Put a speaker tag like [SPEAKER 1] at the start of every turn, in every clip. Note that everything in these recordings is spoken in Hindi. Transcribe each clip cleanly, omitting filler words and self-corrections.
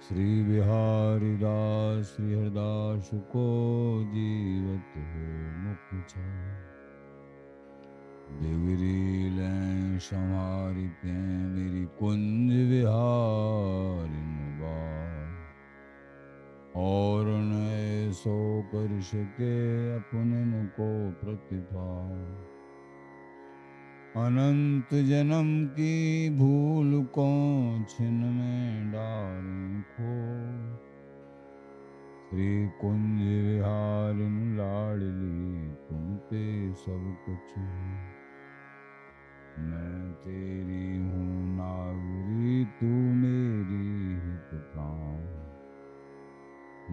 [SPEAKER 1] श्री बिहारी दास श्री हरदास को जीवत हो मुख छाय। बिगड़ी लें संहारी ते मेरी कुंज विहारिन बार। और न ऐसो कर सके अपने को प्रतिभा। अनंत जन्म की भूल को छिन में डारें खो। श्री कुंज विहारिन लाडली तुम पे सब कुछ हो। मैं तेरी हूँ नागरी तू मेरी हित प्राण।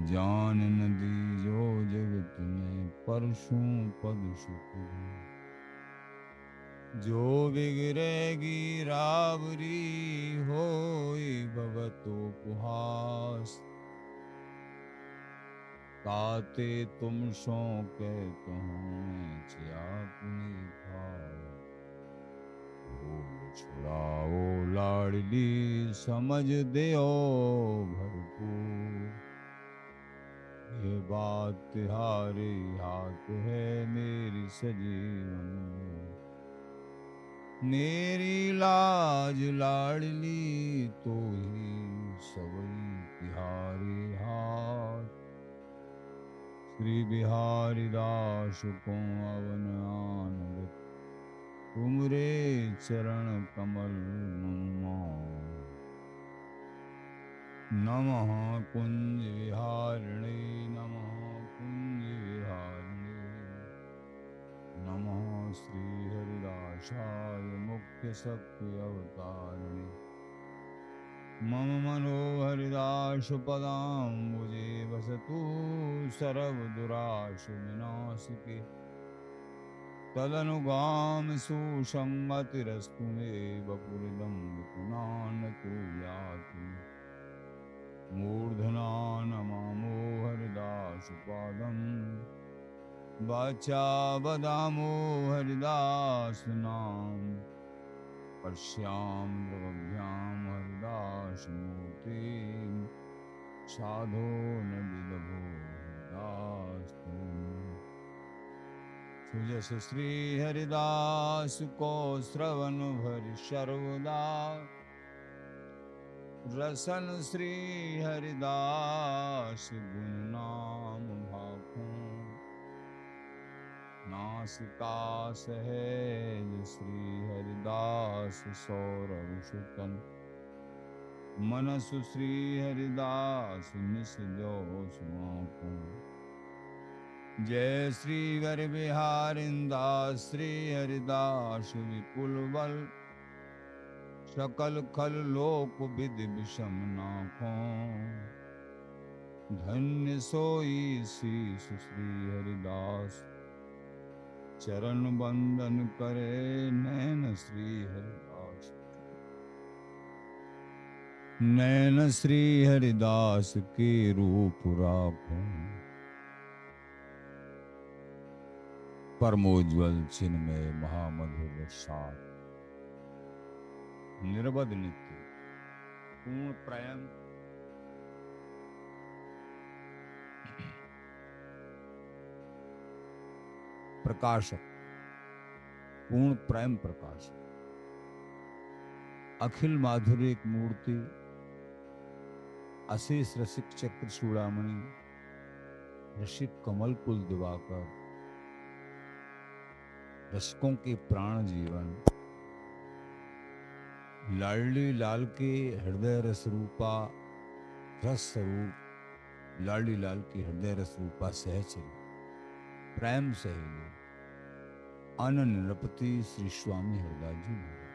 [SPEAKER 1] जान नदी जो जगत में परशु पद सुख है। जो बिगड़ेगी रावरी होई भगतो उपहास। ताते तुम सो के तुम्हें अपनी भाव। भूल छुड़ाओ लाडली समझ देओ भरपूर। ये बात तिहारे हाथ है मेरी सजीवन में। मेरी लाज लाडली तो ही सबई तिहारे हाथ। श्री बिहारी दास को अवन आनंद तुमरे चरण कमल मम। नमः कुंज विहारिणे नमः कुंज विहारिणे। नमः श्री हरिदासाय मुख्य शक्ति अवतारिणे। मम मनोहरिदास पदाम्बुजे वसतु सर्वदुराशु विनाशिके। तदनुगाम सुसंगतिरस्तु मे वपुरिदं विपुनानतु यातु। मूर्धना नमामो हरिदास पादं। वाचा वदामो हरिदास नाम। पश्याम द्रवभ्याम हरिदास मूर्ति। साधो न विदभो हरिदास तुम। सुजस श्री हरिदास को श्रवण भरि सर्वदा। रसन श्री हरिदास गुण नाम भाखों। नासिका सहेज श्री हरिदास सौरभ सुतन। मनसु श्री हरिदास निस जो सुआंखों। जय श्री वर बिहारिंदास श्री हरिदास विपुल बल। सकल खल लोक विधि विषम नाखों। धन्य सोई शीस श्री हरिदास। चरण बंदन करे नैन श्री हरिदास। नैन श्री हरिदास के रूप राखों। परमोज्वल चिन्मय महामधुर सार। निर्बध नित्य पूर्ण प्रेम प्रकाशक। पूर्ण प्रेम प्रकाशक। अखिल माधुर्य एक मूर्ति। अशेष रसिक चक्र चूड़ामणि। रसिक कमल कुल दिवाकर। रसिकों के प्राण जीवन। लाडली लाल के हृदय रस रूपा रस स्वरूप। लाडली लाल के हृदय रस रूपा सहचरी प्रेम सहेली अनन्य नृपति श्री स्वामी हरदास जी महाराज।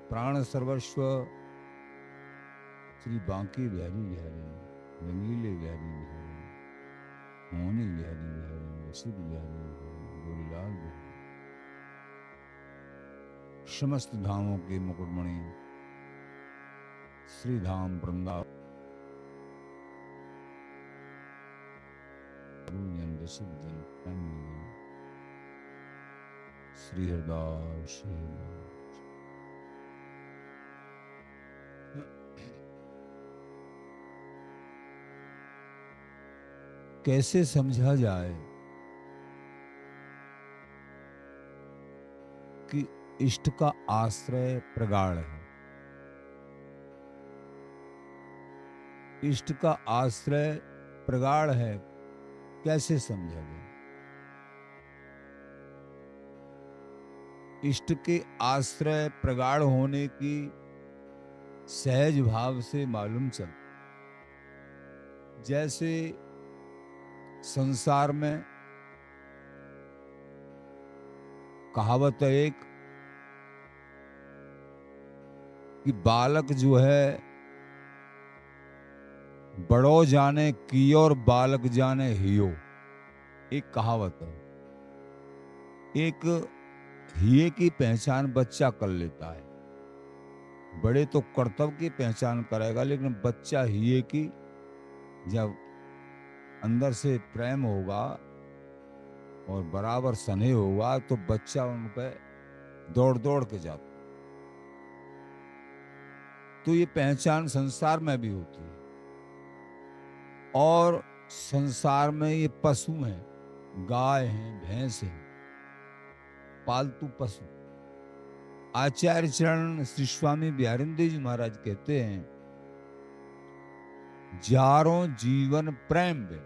[SPEAKER 1] प्राण सर्वस्व श्री बांके बिहारी बिहारी। रंगीले बिहारी बिहारी। मोहनी बिहारी बिहारी। रसिक बिहारी बिहारी। गोरीलाल बिहारी। समस्त धामों के मुकुटमणि श्री धाम वृंदावन रसिक जन श्री हरदास। कैसे समझा जाए कि इष्ट का आश्रय प्रगाढ़ है। इष्ट का आश्रय प्रगाढ़ है, कैसे समझा जाए? इष्ट के आश्रय प्रगाढ़ होने की सहज भाव से मालूम चलता। जैसे संसार में कहावत है एक कि बालक जो है बड़ो जाने की और बालक जाने हियो, एक कहावत है। एक हिये की पहचान बच्चा कर लेता है, बड़े तो कर्तव्य की पहचान करेगा, लेकिन बच्चा हिये की जब अंदर से प्रेम होगा और बराबर स्नेह होगा तो बच्चा उन पर दौड़ दौड़ के जाता। तो ये पहचान संसार में भी होती है। और संसार में ये पशु हैं, गाय हैं, भैंस हैं, पालतू पशु। आचार्य चरण श्री स्वामी बिहारिंद्र जी महाराज कहते हैं, जारो जीवन प्रेम बिन,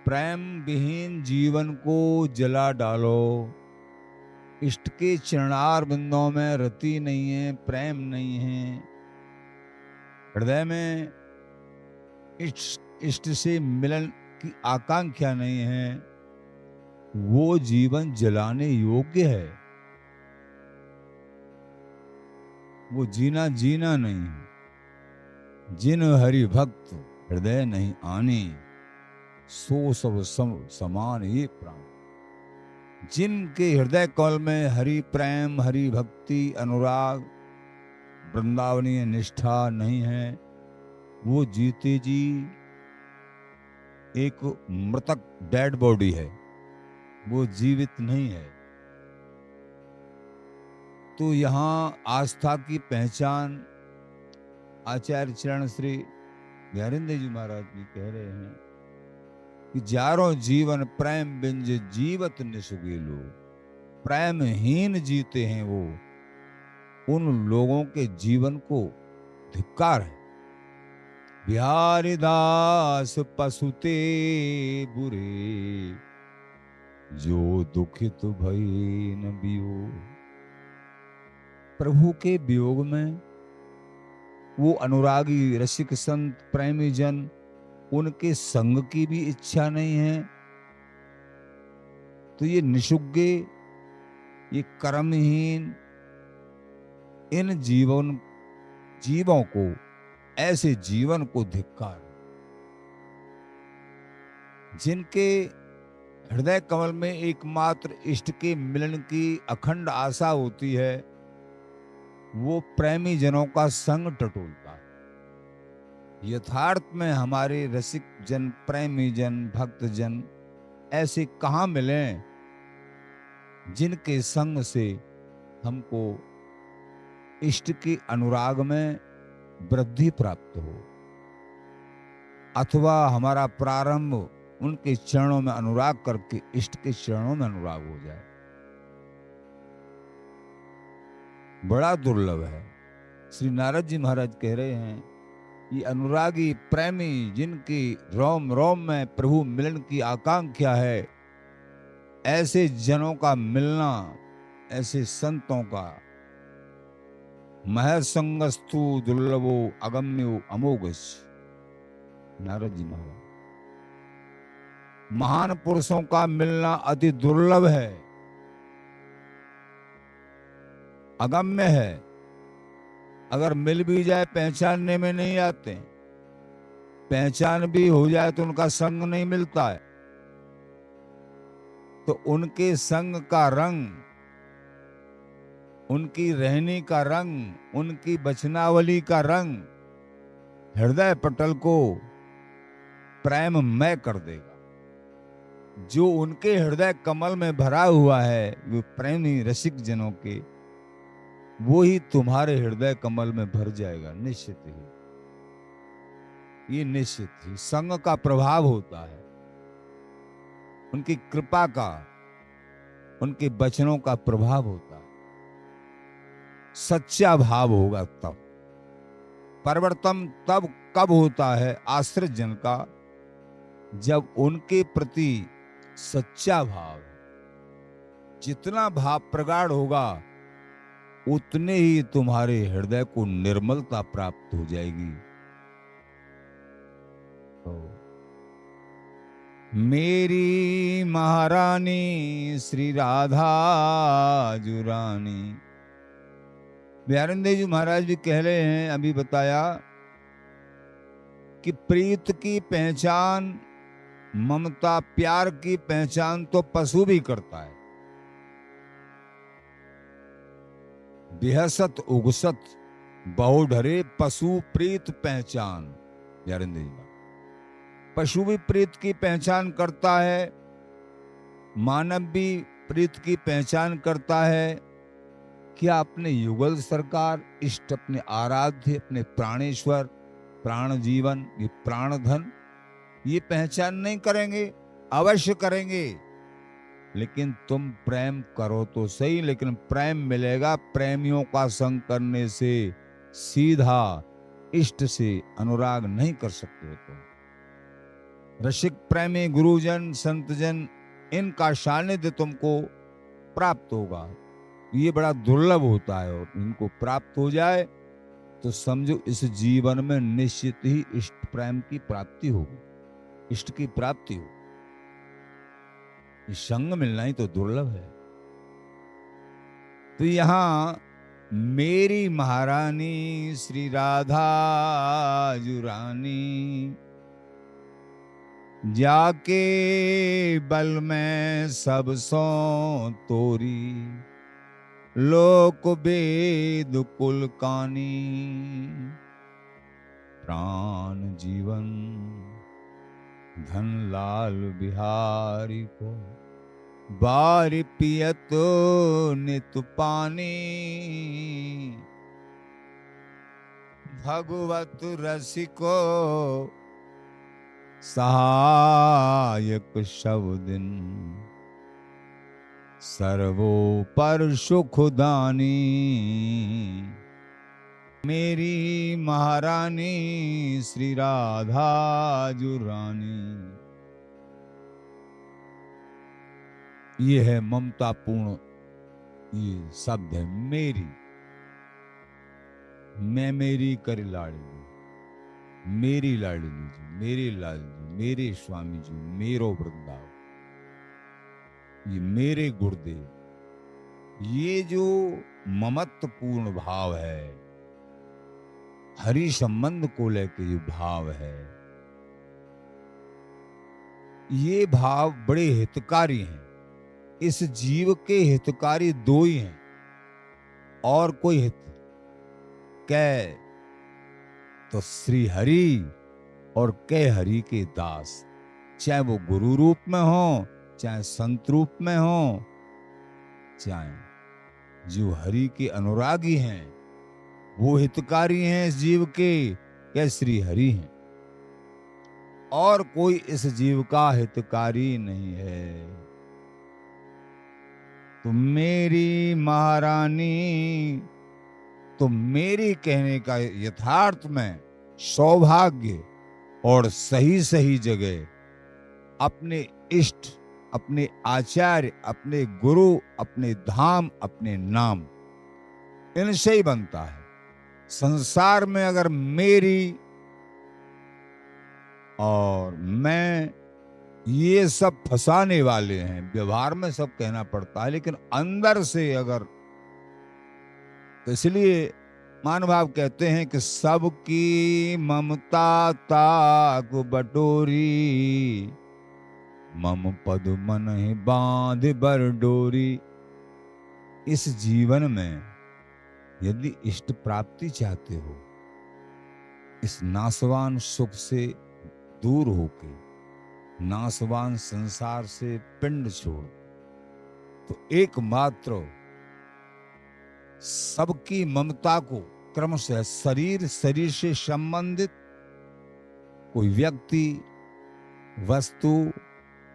[SPEAKER 1] प्रेम विहीन जीवन को जला डालो। इष्ट के चरणार बिंदों में रति नहीं है, प्रेम नहीं है, हृदय में इष्ट से मिलन की आकांक्षा नहीं है, वो जीवन जलाने योग्य है। वो जीना जीना नहीं है। जिन हरि भक्त हृदय नहीं आने, सो सब समान ये प्राण। जिनके हृदय कमल में हरि प्रेम, हरि भक्ति, अनुराग, वृंदावनीय निष्ठा नहीं है, वो जीते जी एक मृतक डेड बॉडी है, वो जीवित नहीं है। तो यहाँ आस्था की पहचान आचार्य चरण श्री बिहारिंद्र जी महाराज जी कह रहे हैं कि जारो जीवन प्रेम बिंज जीवत निसुगेलो। प्रेमहीन जीते हैं वो, उन लोगों के जीवन को धिक्कार है। बिहारी दास पसुते बुरे, जो दुखित भई न बियो। प्रभु के वियोग में वो अनुरागी रसिक संत प्रेमी जन, उनके संग की भी इच्छा नहीं है। तो ये निषुग्गे, ये कर्महीन इन जीवों को, ऐसे जीवन को धिक्कार। जिनके हृदय कमल में एकमात्र इष्ट के मिलन की अखंड आशा होती है, वो प्रेमी जनों का संग टटोलता है। यथार्थ में हमारे रसिक जन, प्रेमी जन, भक्त जन ऐसे कहां मिलें जिनके संग से हमको इष्ट के अनुराग में वृद्धि प्राप्त हो, अथवा हमारा प्रारंभ उनके चरणों में अनुराग करके इष्ट के चरणों में अनुराग हो जाए। बड़ा दुर्लभ है। श्री नारद जी महाराज कह रहे हैं, ये अनुरागी प्रेमी जिनकी रोम रोम में प्रभु मिलन की आकांक्षा है, ऐसे जनों का मिलना, ऐसे संतों का महसंगस्तु दुर्लभो अगम्यो अमोघश। नारद जी महाराज, महान पुरुषों का मिलना अति दुर्लभ है, अगम्य है। अगर मिल भी जाए पहचानने में नहीं आते, पहचान भी हो जाए तो उनका संग नहीं मिलता है। तो उनके संग का रंग, उनकी रहनी का रंग, उनकी वचनावली का रंग हृदय पटल को प्रेममय कर देगा। जो उनके हृदय कमल में भरा हुआ है, वो प्रेमी रसिक जनों के, वो ही तुम्हारे हृदय कमल में भर जाएगा निश्चित ही। ये निश्चित ही संग का प्रभाव होता है, उनकी कृपा का, उनके वचनों का प्रभाव होता है। सच्चा भाव होगा तब। परिवर्तन तब कब होता है आश्रित जन का, जब उनके प्रति सच्चा भाव, जितना भाव प्रगाढ़ होगा उतने ही तुम्हारे हृदय को निर्मलता प्राप्त हो जाएगी। तो मेरी महारानी श्री राधा जुरानी, बिहारिंदे जी महाराज भी कह रहे हैं, अभी बताया कि प्रीत की पहचान, ममता प्यार की पहचान तो पशु भी करता है। बेहसत उगसत बहुढरे पशु प्रीत पहचान, बिहारिंदे जी, पशु भी प्रीत की पहचान करता है, मानव भी प्रीत की पहचान करता है। क्या अपने युगल सरकार, इष्ट, अपने आराध्य, अपने प्राणेश्वर, प्राण जीवन, ये प्राण धन, ये पहचान नहीं करेंगे? अवश्य करेंगे। लेकिन तुम प्रेम करो तो सही, लेकिन प्रेम मिलेगा प्रेमियों का संग करने से, सीधा इष्ट से अनुराग नहीं कर सकते हो तुम। रसिक प्रेमी गुरुजन संतजन, इनका सानिध्य तुमको प्राप्त होगा। ये बड़ा दुर्लभ होता है, और इनको प्राप्त हो जाए तो समझो इस जीवन में निश्चित ही इष्ट प्रेम की प्राप्ति होगी, इष्ट की प्राप्ति हो। संग मिलना ही तो दुर्लभ है। तो यहां मेरी महारानी श्री राधा जुरानी, जाके बल में सब सो तोरी, लोक वेद कुल कानी, प्राण जीवन धन लाल बिहारी को, बार पियत नित पानी, भगवत रसिको सहायक शब्दिन, सर्वोपर सुखदानी, मेरी महारानी श्री राधा जुरानी। ये है ममतापूर्ण ये शब्द है, मेरी। मैं मेरी कर लाडली, मेरी लाडली जी, मेरी लाल जी, मेरे स्वामी जी, मेरो वृंदावन, ये मेरे गुरुदेव। ये जो ममत्वपूर्ण भाव है, हरि संबंध को लेके जो भाव है, ये भाव बड़े हितकारी हैं। इस जीव के हितकारी दो ही हैं, और कोई हित कै तो श्री हरि और कै हरि के दास, चाहे वो गुरु रूप में हो, चाहे संत रूप में हो, चाहे जो हरि के अनुरागी हैं, वो हितकारी हैं इस जीव के, या श्री हरि हैं। और कोई इस जीव का हितकारी नहीं है। तो मेरी महारानी, तो मेरी कहने का यथार्थ में सौभाग्य और सही सही जगह अपने इष्ट, अपने आचार्य, अपने गुरु, अपने धाम, अपने नाम, इनसे ही बनता है। संसार में अगर मेरी और मैं, ये सब फंसाने वाले हैं। व्यवहार में सब कहना पड़ता है, लेकिन अंदर से अगर, तो इसलिए महानुभाव कहते हैं कि सबकी ममता ताक बटोरी, मम पद मन बांध बर डोरी। इस जीवन में यदि इष्ट प्राप्ति चाहते हो, इस नासवान सुख से दूर होके, नासवान संसार से पिंड छोड़, तो एकमात्र सबकी ममता को क्रमशः शरीर, शरीर से संबंधित कोई व्यक्ति, वस्तु,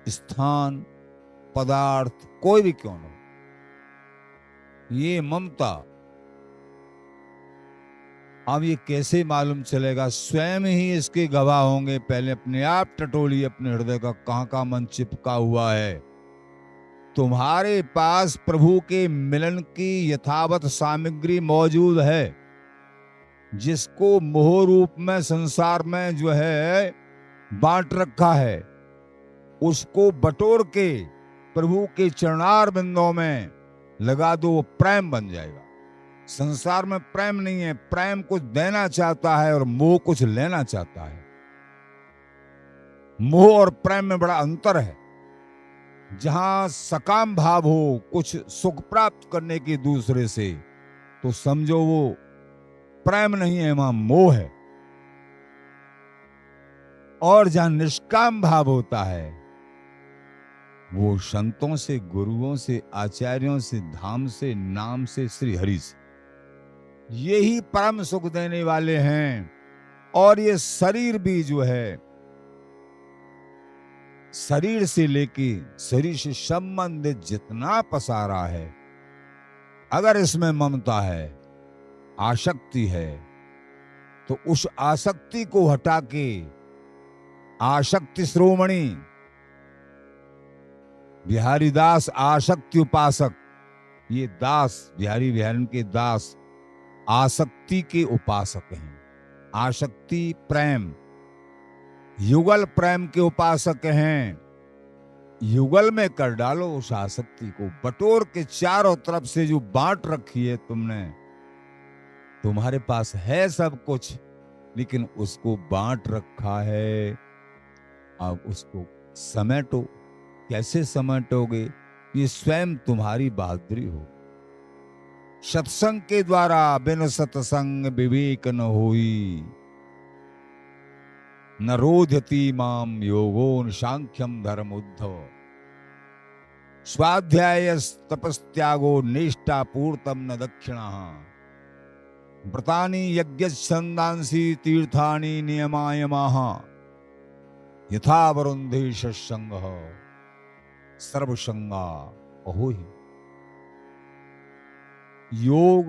[SPEAKER 1] स्थान, पदार्थ, कोई भी क्यों न हो, ये ममता। अब ये कैसे मालूम चलेगा? स्वयं ही इसके गवाह होंगे। पहले अपने आप टटोलिए अपने हृदय का, कहां मन चिपका हुआ है। तुम्हारे पास प्रभु के मिलन की यथावत सामग्री मौजूद है, जिसको मोह रूप में संसार में जो है बांट रखा है। उसको बटोर के प्रभु के चरणार बिंदों में लगा दो, वो प्रेम बन जाएगा। संसार में प्रेम नहीं है, प्रेम कुछ देना चाहता है और मोह कुछ लेना चाहता है। मोह और प्रेम में बड़ा अंतर है। जहां सकाम भाव हो, कुछ सुख प्राप्त करने की दूसरे से, तो समझो वो प्रेम नहीं है, वहां मोह है। और जहां निष्काम भाव होता है, वो संतों से, गुरुओं से, आचार्यों से, धाम से, नाम से, श्री हरि से, यही परम सुख देने वाले हैं। और ये शरीर भी जो है, शरीर से लेके शरीर से संबंधित जितना पसारा है, अगर इसमें ममता है, आसक्ति है, तो उस आसक्ति को हटा के आसक्ति श्रोमणी बिहारी दास आसक्ति उपासक, ये दास बिहारी बिहारी के दास आसक्ति के उपासक हैं। आसक्ति प्रेम, युगल प्रेम के उपासक हैं। युगल में कर डालो उस आसक्ति को, बटोर के चारों तरफ से जो बांट रखी है तुमने। तुम्हारे पास है सब कुछ, लेकिन उसको बांट रखा है। अब उसको समेटो। कैसे समेटोगे? ये स्वयं तुम्हारी बहादुरी हो। सत्संग के द्वारा बिन सत्संग विवेक न होई, न रोध्यति माम योगो न सांख्यम धर्म उद्धव। स्वाध्याय तपस्त्यागो निष्ठा पूर्तम न दक्षिणा। व्रतानि यज्ञ छंदांसी तीर्थानि नियमायमाः। यथा वरुन्धे सत्संगः सर्वसंगा अहोहि। योग,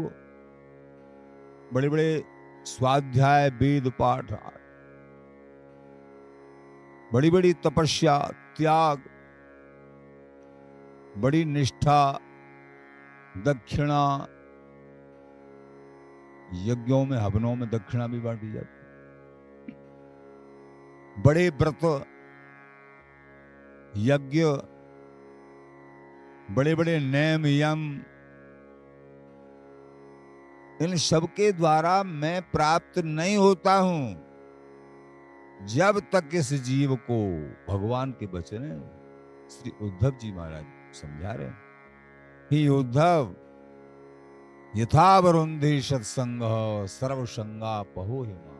[SPEAKER 1] बड़े बड़े स्वाध्याय, वेद पाठ, बड़ी बड़ी तपस्या, त्याग, बड़ी निष्ठा, दक्षिणा। यज्ञों में, हवनों में दक्षिणा भी बांटी जाती। बड़े व्रत, यज्ञ, बड़े बड़े नेम यम, इन सब के द्वारा मैं प्राप्त नहीं होता हूं। जब तक इस जीव को, भगवान के वचन है, श्री उद्धव जी महाराज समझा रहे हैं कि उद्धव, यथा वरुन्धे सत्संग सर्वसंगा पहोहिमा।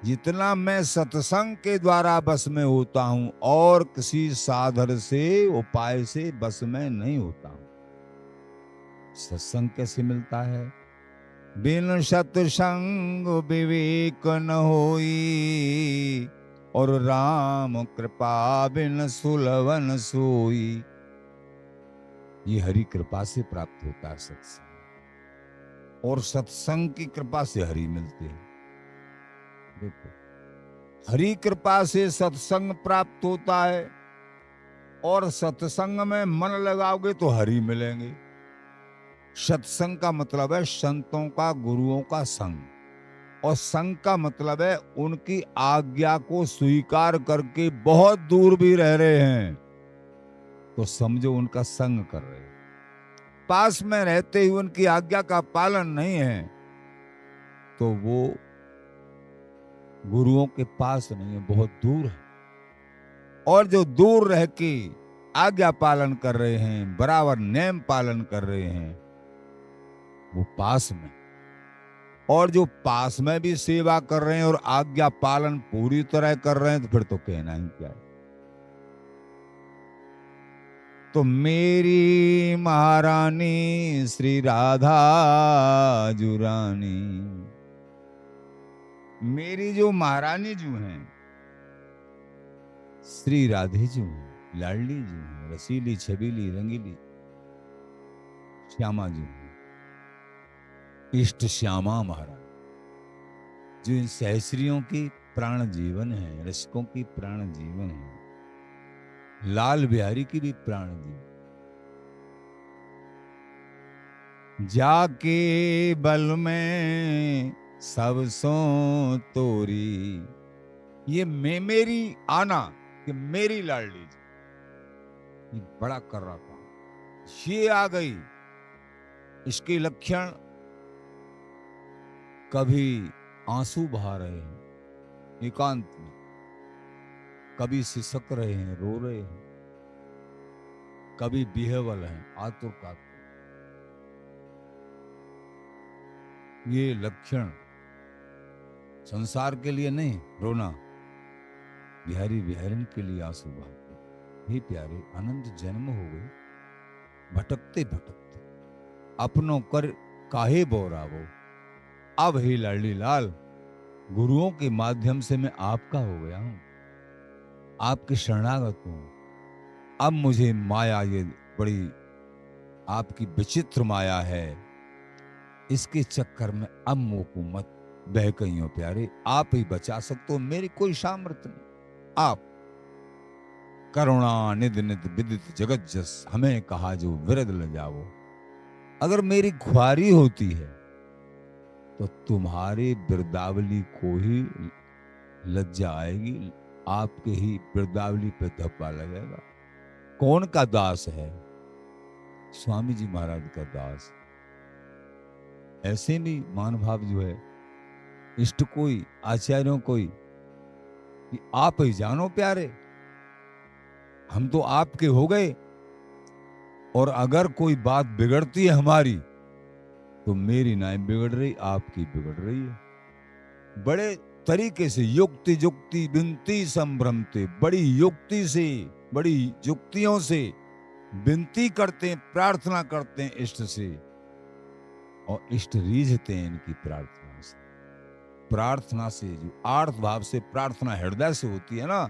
[SPEAKER 1] जितना मैं सत्संग के बस बस में होता हूं, और किसी साधन से, उपाय से बस में नहीं होता हूं। सत्संग कैसे मिलता है? बिन सत्संग विवेक न होई, और राम कृपा बिन सुलवन सोई। ये हरि कृपा से प्राप्त होता है सत्संग, और सत्संग की कृपा से हरि मिलते हैं। देखो, हरि कृपा से सत्संग प्राप्त होता है, और सत्संग में मन लगाओगे तो हरि मिलेंगे। सत्संग का मतलब है संतों का, गुरुओं का संग, और संग का मतलब है उनकी आज्ञा को स्वीकार करके बहुत दूर भी रह रहे हैं तो समझो उनका संग कर रहे हैं। पास में रहते ही उनकी आज्ञा का पालन नहीं है तो वो गुरुओं के पास नहीं है, बहुत दूर है। और जो दूर रह के आज्ञा पालन कर रहे हैं, बराबर नेम पालन कर रहे हैं, वो पास में। और जो पास में भी सेवा कर रहे हैं और आज्ञा पालन पूरी तरह कर रहे हैं, तो फिर तो कहना ही क्या है। तो मेरी महारानी श्री राधा जुरानी, मेरी जो महारानी जो हैं, श्री राधे जो हैं, लाडली जो हैं, रसीली छबीली रंगीली श्यामा जो हैं, इष्ट श्यामा महारानी, जो इन सहस्रियों की प्राण जीवन है, रसिकों की प्राण जीवन है, लाल बिहारी की भी प्राण जीवन। जाके बल में सब सो तोरी, ये मैं मेरी आना, कि मेरी लाडली जी, ये बड़ा कर रहा था, ये आ गई। इसके लक्षण कभी आंसू बहा रहे हैं एकांत में, कभी सिसक रहे हैं, रो रहे हैं, कभी बिहेवल हैं, आतुर कातुर। ये लक्षण संसार के लिए नहीं रोना, बिहारी बिहारिन के लिए आंसू बहाते। हे प्यारे, अनंत जन्म हो गए, भटकते भटकते अपनों कर काहे बोरावो। अब हे लाडली लाल, गुरुओं के माध्यम से मैं आपका हो गया हूं, आपके शरणागत हूं। अब मुझे माया, ये बड़ी आपकी विचित्र माया है, इसके चक्कर में अब मोको मत बहकइयो प्यारे, आप ही बचा सकते हो, मेरी कोई सामर्थ्य नहीं। आप करुणा निध निध विदित जगत जस, हमें कहा जो विरद ल जावो। अगर मेरी ख्वारी होती है तो तुम्हारे बिरदावली को ही लज्जा आएगी, आपके ही बिरदावली पे धब्बा लगेगा। कौन का दास है? स्वामी जी महाराज का दास। ऐसे नहीं मान भाव जो है इष्ट कोई, आचार्यों कोई, कि आप ही जानो प्यारे, हम तो आपके हो गए, और अगर कोई बात बिगड़ती है हमारी तो मेरी ना बिगड़ रही, आपकी बिगड़ रही है। बड़े तरीके से युक्ति जुक्ति विनती संभ्रमते, बड़ी युक्ति से, बड़ी युक्तियों से विनती करते हैं, प्रार्थना करते हैं इष्ट से, और इष्ट रीझते हैं इनकी प्रार्थना से। प्रार्थना से, जो आर्त भाव से प्रार्थना हृदय से होती है ना,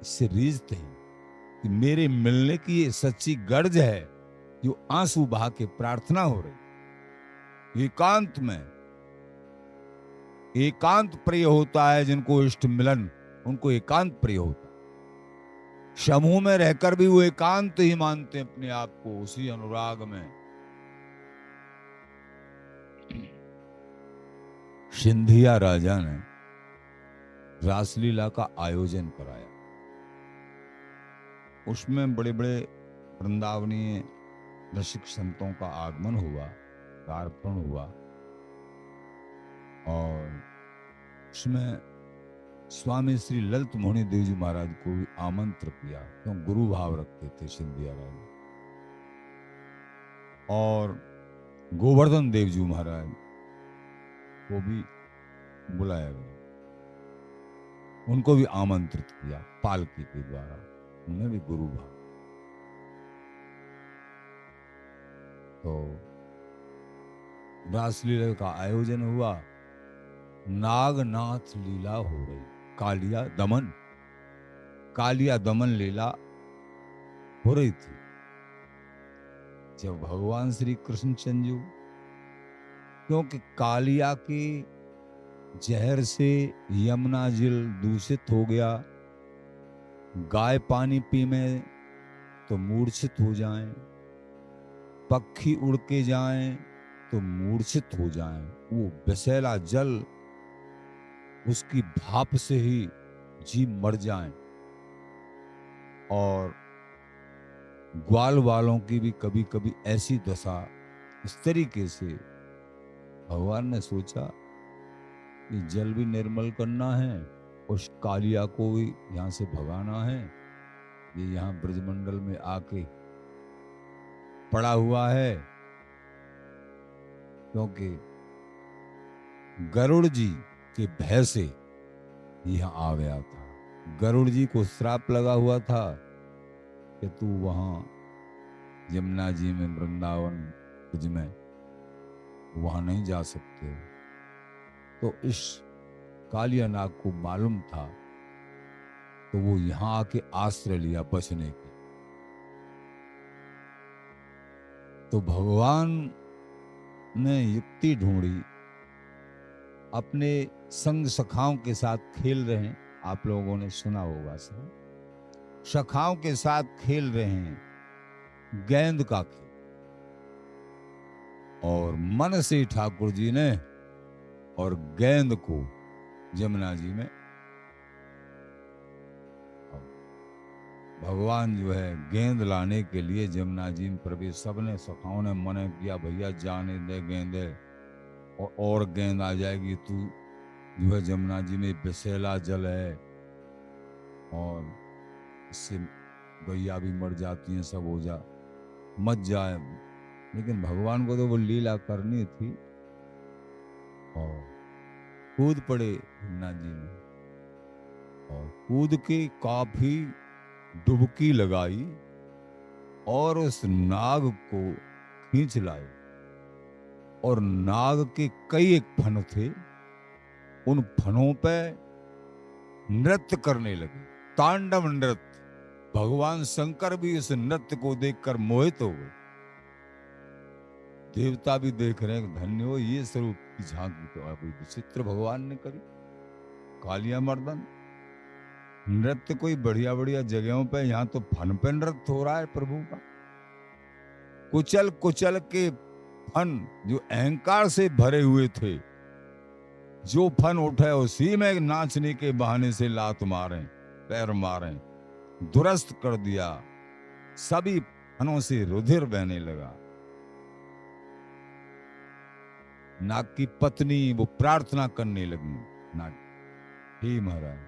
[SPEAKER 1] इससे रीझते हैं कि मेरे मिलने की ये सच्ची गर्ज है, जो आंसू बहा के प्रार्थना हो रही। एकांत में, एकांत प्रिय होता है जिनको इष्ट मिलन, उनको एकांत प्रिय होता है। समूह में रहकर भी वो एकांत ही मानते हैं अपने आप को, उसी अनुराग में। सिंधिया राजा ने रासलीला का आयोजन कराया। उसमें बड़े बड़े वृंदावनीय रसिक संतों का आगमन हुआ, कार्पण हुआ, और उसमें स्वामी श्री ललित मोहनी देव जी महाराज को भी आमंत्रित किया, तो गुरु भाव रखते थे सिंधिया राजा। और गोवर्धन देव जी महाराज को भी बुलाया गया, उनको भी आमंत्रित किया पालकी के द्वारा, उन्हें भी गुरु भाव। तो रासलीला का आयोजन हुआ, नागनाथ लीला हो रही, कालिया दमन, कालिया दमन लीला हो रही थी। जब भगवान श्री कृष्ण चंद्र, क्योंकि कालिया के जहर से यमुना जल दूषित हो गया, गाय पानी पी में तो मूर्छित हो जाएं, पक्षी उड़ के जाएं तो मूर्छित हो जाएं, वो विषैला जल उसकी भाप से ही जीव मर जाएं, और ग्वाल वालों की भी कभी कभी ऐसी दशा। इस तरीके से भगवान ने सोचा कि जल भी निर्मल करना है, उस कालिया को भी यहां से भगाना है। ये यहां ब्रजमंडल में आके पड़ा हुआ है, क्योंकि गरुड़ जी के भय से यहां आ गया था। गरुड़ जी को श्राप लगा हुआ था कि तू वहां यमुना जी में, वृंदावन ब्रज में, वहां नहीं जा सकते। तो इस कालिया नाग को मालूम था, तो वो यहां आके आश्रय लिया बचने के। तो भगवान ने युक्ति ढूंढी, अपने संग सखाओं के साथ खेल रहे हैं, आप लोगों ने सुना होगा सर, सखाओं के साथ खेल रहे हैं गेंद का खेल, और मन से ठाकुर जी ने और गेंद को जमुना जी में, भगवान जो है गेंद लाने के लिए जमुना जी में प्रवेश, सबने सखाओं ने मना किया, भैया जाने दे गेंदे, और गेंद आ जाएगी, तू जो है जमुना जी में विषैला जल है और इससे गैया भी मर जाती हैं, सब हो जा, मत जाए। लेकिन भगवान को तो वो लीला करनी थी और कूद पड़े जमुना जी में, और कूद के काफी डुबकी लगाई और उस नाग को खींच लाए, और नाग के कई एक फन थे, उन फनों पे नृत्य करने लगे, तांडव नृत्य। भगवान शंकर भी इस नृत्य को देखकर मोहित हो गए, देवता भी देख रहे हैं, धन्य हो, ये स्वरूप की झांकी तो अभी विचित्र भगवान ने करी। कालिया मर्दन नृत्य कोई बढ़िया बढ़िया जगहों पे, यहां तो फन पे नृत्य हो रहा है प्रभु का। कुचल कुचल के फन जो अहंकार से भरे हुए थे, जो फन उठे उसी में नाचने के बहाने से लात मारे, पैर मारे, दुरस्त कर दिया, सभी फनों से रुधिर बहने लगा। नाग की पत्नी वो प्रार्थना करने लगी, नाग, हे महाराज,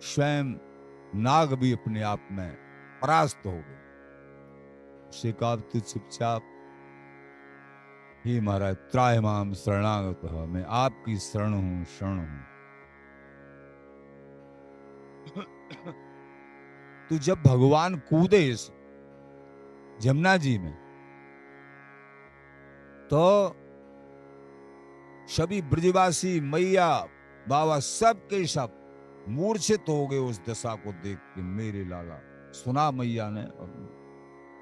[SPEAKER 1] स्वयं नाग भी अपने आप में परास्त हो गए। उसे कहा, तू चुपचाप, हे महाराज, त्रायमाम शरणागत, मैं आपकी शरण हूं, शरण हूं। तो जब भगवान कूदे इस जमुना जी में, तो सभी ब्रजवासी, मैया बाबा, सब के सब मूर्छित हो गए उस दशा को देख के। मेरे लाला, सुना मैया ने,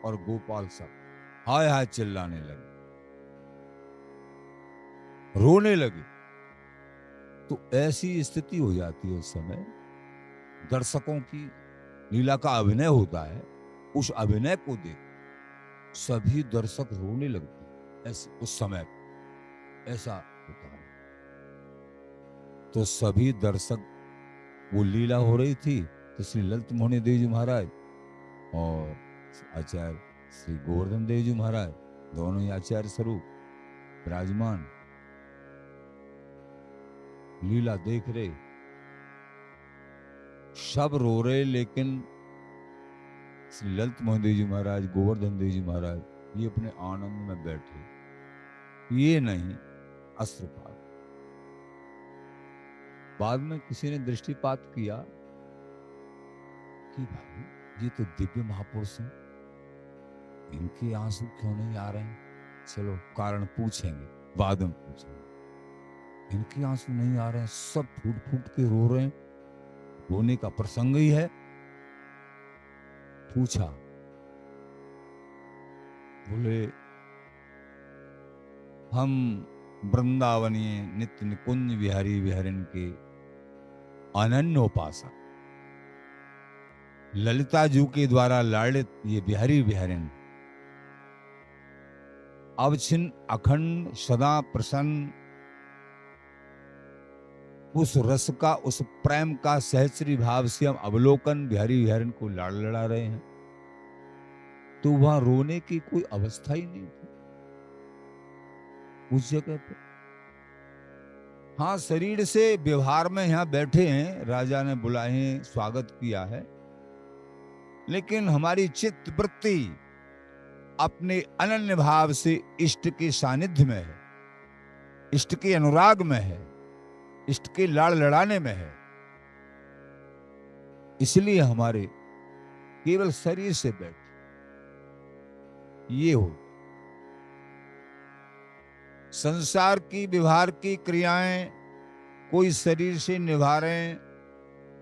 [SPEAKER 1] और गोपाल सब हाय हाय चिल्लाने लगे, रोने लगे। तो ऐसी स्थिति हो जाती है उस समय, दर्शकों की लीला का अभिनय होता है, उस अभिनय को देख सभी दर्शक रोने लगते, ऐसे उस समय ऐसा होता है। तो सभी दर्शक, वो लीला हो रही थी, तो श्री ललित मोहन देव जी महाराज और आचार्य श्री गोवर्धन देव जी महाराज, दोनों ही आचार्य स्वरूप विराजमान, लीला देख रहे, सब रो रहे, लेकिन श्री ललित मोहन देव जी महाराज, गोवर्धन देव जी महाराज, ये अपने आनंद में बैठे, ये नहीं अश्रुपात। बाद में किसी ने दृष्टिपात किया कि भाई ये तो दिव्य महापुरुष हैं, इनके आंसू क्यों नहीं आ रहे हैं? चलो कारण पूछेंगे, बाद में पूछेंगे। इनके आंसू नहीं आ रहे हैं, सब फूट फूट के रो रहे हैं, रोने का प्रसंग ही है। पूछा, बोले हम वृंदावनीय नित्य निकुंज विहारी विहरन के अनन्योपासक, ललिता जी के द्वारा लाड़ित ये बिहारी विहरन अवच्छिन्न अखंड सदा प्रसन्न, उस रस का, उस प्रेम का सहचरी भाव से हम अवलोकन बिहारी विहरन को लाड़ लड़ा रहे हैं। तो वहां रोने की कोई अवस्था ही नहीं थी उस जगह पे। हाँ, शरीर से व्यवहार में यहां बैठे हैं, राजा ने बुलाए हैं, स्वागत किया है, लेकिन हमारी चित्त वृत्ति अपने अनन्य भाव से इष्ट के सानिध्य में है, इष्ट के अनुराग में है, इष्ट के लाड़ लड़ाने में है। इसलिए हमारे केवल शरीर से बैठे ये हो। संसार की व्यवहार की क्रियाएं कोई शरीर से निभा रहे हैं,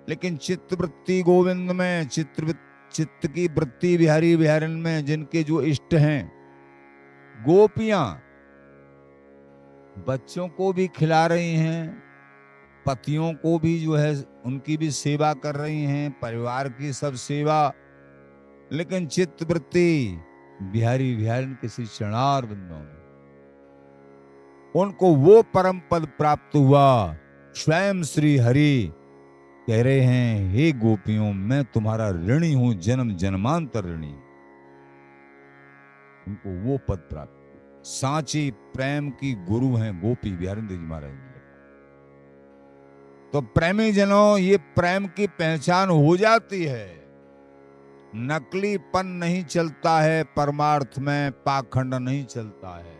[SPEAKER 1] लेकिन चित्त वृत्ति गोविंद में, चित्त की वृत्ति बिहारी बिहारन में, जिनके जो इष्ट हैं, गोपियां बच्चों को भी खिला रही हैं, पतियों को भी जो है उनकी भी सेवा कर रही हैं, परिवार की सब सेवा, लेकिन चित्त वृत्ति बिहारी बिहारन के श्री चरणार बिंदों में, उनको वो परम पद प्राप्त हुआ। स्वयं श्री हरि कह रहे हैं, हे गोपियों, मैं तुम्हारा ऋणी हूं, जन्म जन्मांतर ऋणी। उनको वो पद प्राप्त, सांची प्रेम की गुरु हैं गोपी बिहारी जी महाराज ने। तो प्रेमी जनों, ये प्रेम की पहचान हो जाती है। नकलीपन नहीं चलता है परमार्थ में, पाखंड नहीं चलता है,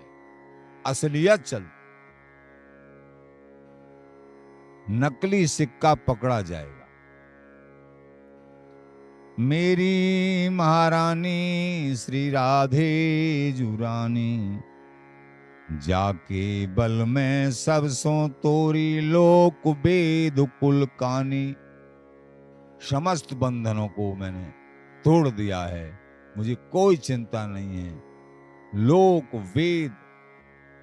[SPEAKER 1] असलियत चलती। नकली सिक्का पकड़ा जाएगा। मेरी महारानी श्री राधे जुरानी, जाके बल में सब सो तोरी, लोक वेद कुल कानी। समस्त बंधनों को मैंने तोड़ दिया है, मुझे कोई चिंता नहीं है। लोक वेद,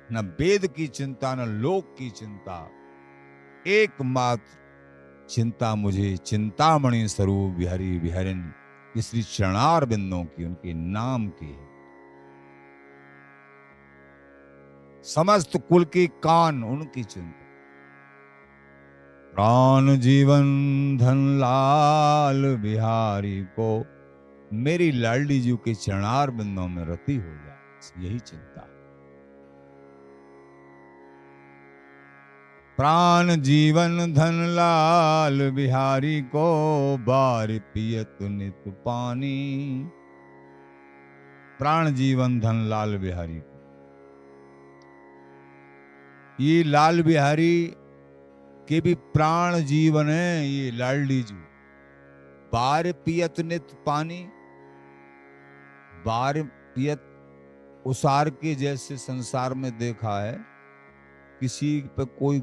[SPEAKER 1] न वेद की चिंता न लोक की चिंता, एकमात्र चिंता मुझे चिंतामणि स्वरूप बिहारी बिहारिन की श्री चरणार बिंदों की, उनके नाम की है। समस्त कुल की कान उनकी चिंता। प्राण जीवन धन लाल बिहारी को, मेरी लाडली जी के चरणार बिंदों में रति हो जाए, यही चिंता। प्राण जीवन धन लाल बिहारी को, बार पियत नित पानी। प्राण जीवन धन लाल बिहारी को, ये लाल बिहारी के भी प्राण जीवन है, ये लाडली जी। बार पियत नित पानी, बार पियत उसार के जैसे संसार में देखा है, किसी पे कोई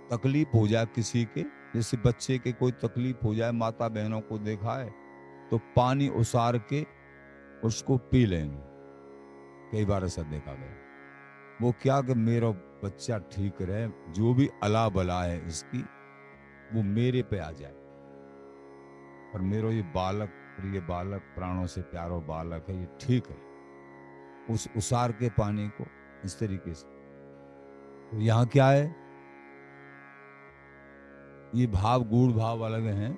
[SPEAKER 1] तकलीफ हो जाए, किसी के जैसे बच्चे के कोई तकलीफ हो जाए, माता बहनों को देखा है तो पानी उसार के उसको पी लेंगे। कई बार ऐसा देखा गया। वो क्या कि मेरा बच्चा ठीक रहे, जो भी अला बला है इसकी वो मेरे पे आ जाए, और मेरा ये बालक, प्रिय बालक, प्राणों से प्यारो बालक है, ये ठीक है। उस उसार के पानी को इस तरीके से। तो यहाँ क्या है, ये भाव गूढ़ भाव अलग हैं,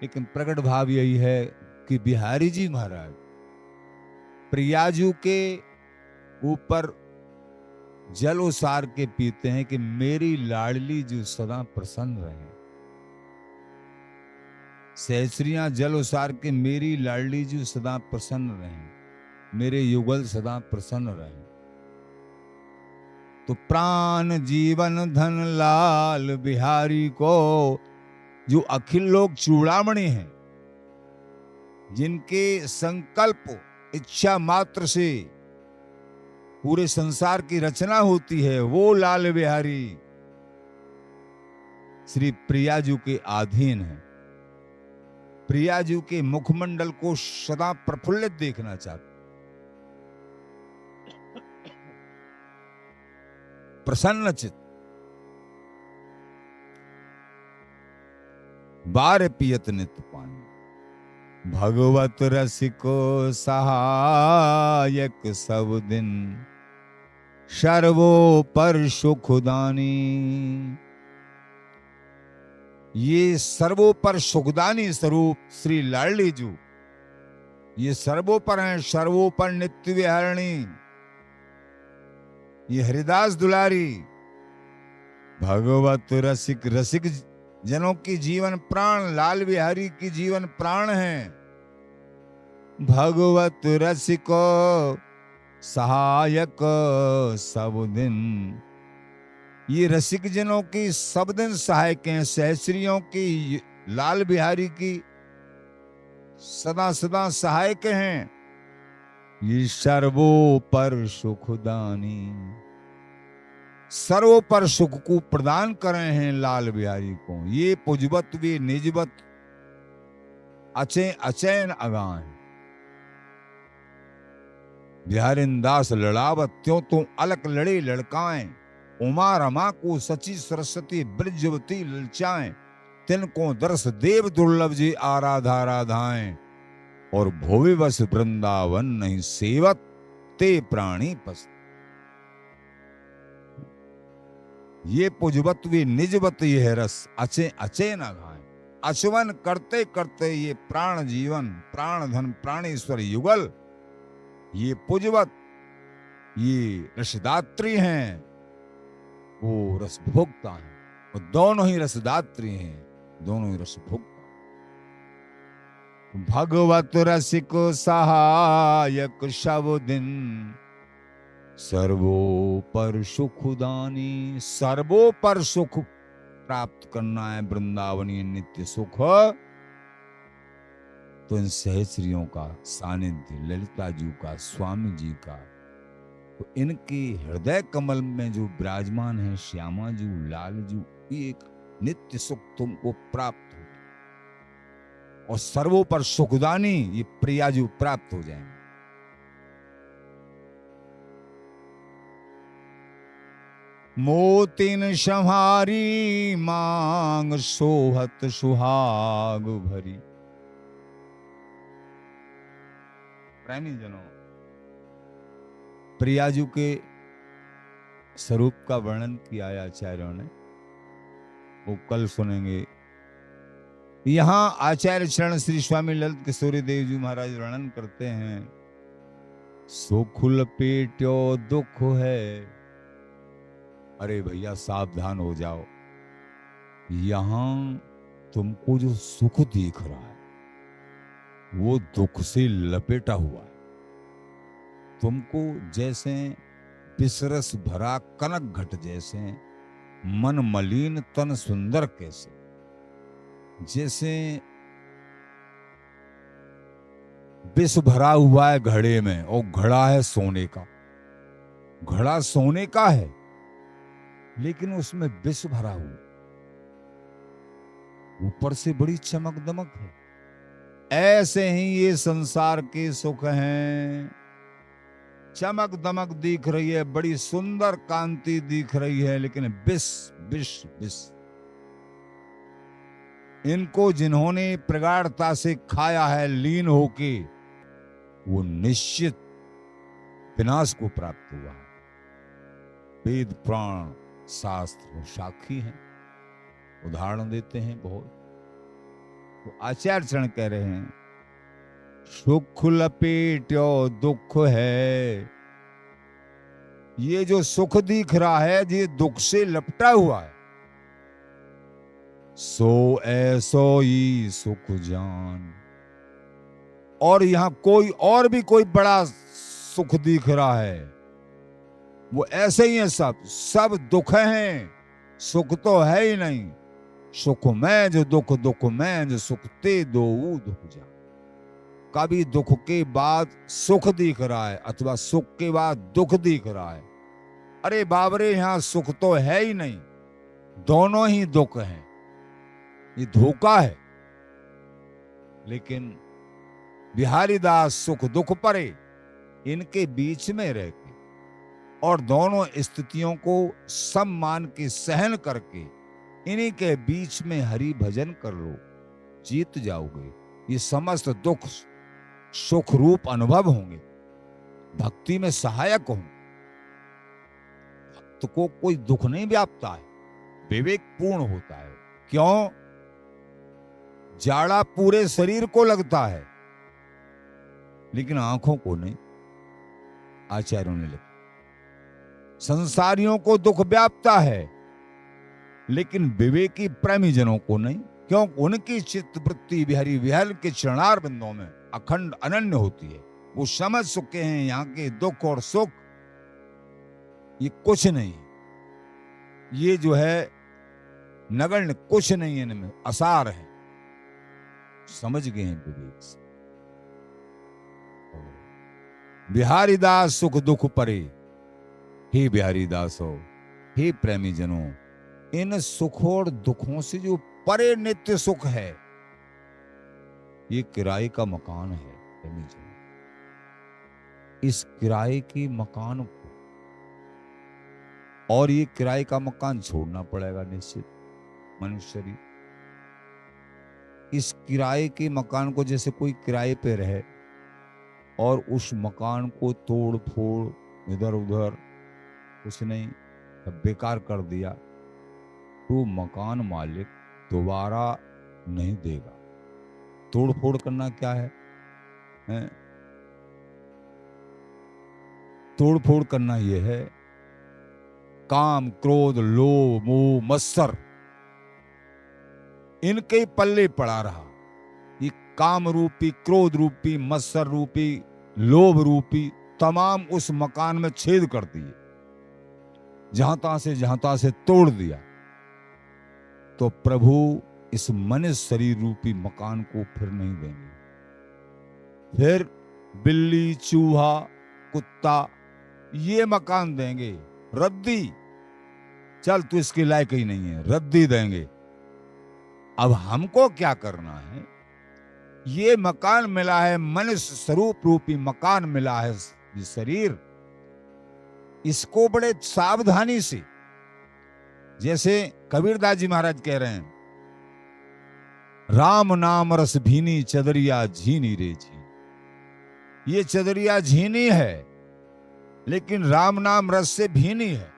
[SPEAKER 1] लेकिन प्रकट भाव यही है कि बिहारी जी महाराज प्रियाजू के ऊपर जल उसार के पीते हैं कि मेरी लाडली जो सदा प्रसन्न रहे। सहस्रियां जल उसार के मेरी लाडली जो सदा प्रसन्न रहे, मेरे युगल सदा प्रसन्न रहे। तो प्राण जीवन धन लाल बिहारी को, जो अखिल लोक चूड़ामणि हैं, जिनके संकल्प इच्छा मात्र से पूरे संसार की रचना होती है, वो लाल बिहारी श्री प्रियाजू के अधीन है। प्रियाजू के मुखमंडल को सदा प्रफुल्लित देखना चाहते, प्रसन्न चित्त। बार पियत नित पानी, भगवत रसिको सहायक सब दिन, सर्वोपर सुखदानी। ये सर्वोपर सुखदानी स्वरूप श्री लाडली जू, ये सर्वोपर हैं, सर्वोपर नित्य विहारिणी, ये हरिदास दुलारी, भगवत रसिक, रसिक जनों की जीवन प्राण, लाल बिहारी की जीवन प्राण है। भगवत रसिको सहायक सब दिन, ये रसिक जनों की सब दिन सहायक हैं। सहस्रियों की, लाल बिहारी की सदा सदा सहायक हैं। ये सर्वोपर सुखदानी, सर्वोपर सुख को प्रदान करे हैं लाल बिहारी को। ये पुजबत वे निजबत अचे अचैन अगान। बिहारिन दास लड़ावत त्यों तो अलग लड़े लड़काएं। उमा रमा को सची सरस्वती ब्रजवती ललचाएं। तिनको दर्श देव दुर्लभ जी आराधा राधाएं। और भोवे बस वृंदावन नहीं सेवत ते प्राणी पस। ये पुजबत वे निजबत यह रस अचे अचे न घाए। अचवन करते करते ये प्राण जीवन प्राण धन प्राणेश्वर युगल। ये पुजबत ये रसदात्री हैं, वो रसभोक्ता हैं। और दोनों ही रसदात्री हैं, दोनों ही रसभोक्ता। भगवत रसिक सहायक शव दिन सर्वोपर सुखदानी। सर्वोपर सुख प्राप्त करना है वृंदावनी नित्य सुख, तो इन सहचरियों का सानिध्य, ललिता जी का, स्वामी जी का, तो इनके हृदय कमल में जो विराजमान है श्यामा जी लाल जी, एक नित्य सुख तुमको प्राप्त हो। और सर्वोपर सुखदानी ये प्रिया जी प्राप्त हो जाएंगे। मोतिन संहारी मांग सोहत सुहाग भरी। प्रेमी जनों, प्रियाजू के स्वरूप का वर्णन किया है आचार्यों ने, वो कल सुनेंगे। यहां आचार्य चरण श्री स्वामी ललित किशोरी देव जी महाराज वर्णन करते हैं। सुख लपेट्यो दुख है। अरे भैया सावधान हो जाओ, यहां तुमको जो सुख दिख रहा है वो दुख से लपेटा हुआ है। तुमको जैसे विसरस भरा कनक घट जैसे, मन मलिन तन सुंदर कैसे, जैसे विष भरा हुआ है घड़े में और घड़ा है सोने का। घड़ा सोने का है लेकिन उसमें विष भरा हुआ, ऊपर से बड़ी चमक दमक है। ऐसे ही ये संसार के सुख हैं, चमक दमक दिख रही है, बड़ी सुंदर कांति दिख रही है, लेकिन विष विष विष। इनको जिन्होंने प्रगाढ़ता से खाया है लीन होके, वो निश्चित विनाश को प्राप्त हुआ है। वेद पुराण शास्त्र साक्षी हैं, उदाहरण देते हैं बहुत। तो आचार्य चरण कह रहे हैं सुख लपेट्यो दुख है। ये जो सुख दिख रहा है ये दुख से लपटा हुआ है। सो ऐसो ही सुख जान। और यहां कोई और भी कोई बड़ा सुख दिख रहा है, वो ऐसे ही है। सब दुख हैं, सुख तो है ही नहीं। सुख में जो दुख, दुख में जो सुख, ते दो दुख जा। कभी दुख के बाद सुख दिख रहा है अथवा सुख के बाद दुख दिख रहा है। अरे बाबरे, यहां सुख तो है ही नहीं, दोनों ही दुख हैं। ये धोखा है। लेकिन बिहारी दास सुख दुख परे, इनके बीच में रह के और दोनों स्थितियों को सम्मान के सहन करके इन्हीं के बीच में हरि भजन कर लो, जीत जाओगे। ये समस्त दुख सुख रूप अनुभव होंगे, भक्ति में सहायक होंगे। भक्त को कोई दुख नहीं व्यापता है, विवेक पूर्ण होता है। क्यों? जाड़ा पूरे शरीर को लगता है लेकिन आंखों को नहीं। आचार्यों ने लिखा संसारियों को दुख व्यापता है लेकिन विवेकी प्रेमी जनों को नहीं। क्यों? उनकी चित्त वृत्ति बिहारी विहल के चरणार बिंदों में अखंड अनन्य होती है। वो समझ चुके हैं यहाँ के दुख और सुख ये कुछ नहीं, ये जो है नगण्य कुछ नहीं है, इनमें असार है। समझ गए हैं विवेक से। बिहारी दास सुख दुख परे। हे बिहारी दास हो, हे प्रेमी जनों, इन सुख और दुखों से जो परे नित्य सुख है, ये किराए का मकान है प्रेमी जनों। इस किराए के मकान को, और ये किराए का मकान छोड़ना पड़ेगा निश्चित मनुष्य शरीर। इस किराए के मकान को, जैसे कोई किराए पे रहे और उस मकान को तोड़ फोड़ इधर उधर कुछ नहीं बेकार कर दिया, तो मकान मालिक दोबारा नहीं देगा। तोड़ फोड़ करना क्या है? तोड़ फोड़ करना यह है, काम क्रोध लोभ मोह मत्सर इनके पल्ले पड़ा रहा। ये काम रूपी, क्रोध रूपी, मत्सर रूपी, लोभ रूपी तमाम उस मकान में छेद कर दिए, जहां तहां से तोड़ दिया। तो प्रभु इस मनुष्य शरीर रूपी मकान को फिर नहीं देंगे। फिर बिल्ली, चूहा, कुत्ता ये मकान देंगे। रद्दी, चल तू इसके लायक ही नहीं है, रद्दी देंगे। अब हमको क्या करना है? ये मकान मिला है, मनुष्य स्वरूप रूपी मकान मिला है ये शरीर, इसको बड़े सावधानी से, जैसे कबीरदास जी महाराज कह रहे हैं, राम नाम रस भीनी चदरिया झीनी रे झीनी। ये चदरिया झीनी है, लेकिन राम नाम रस से भीनी है।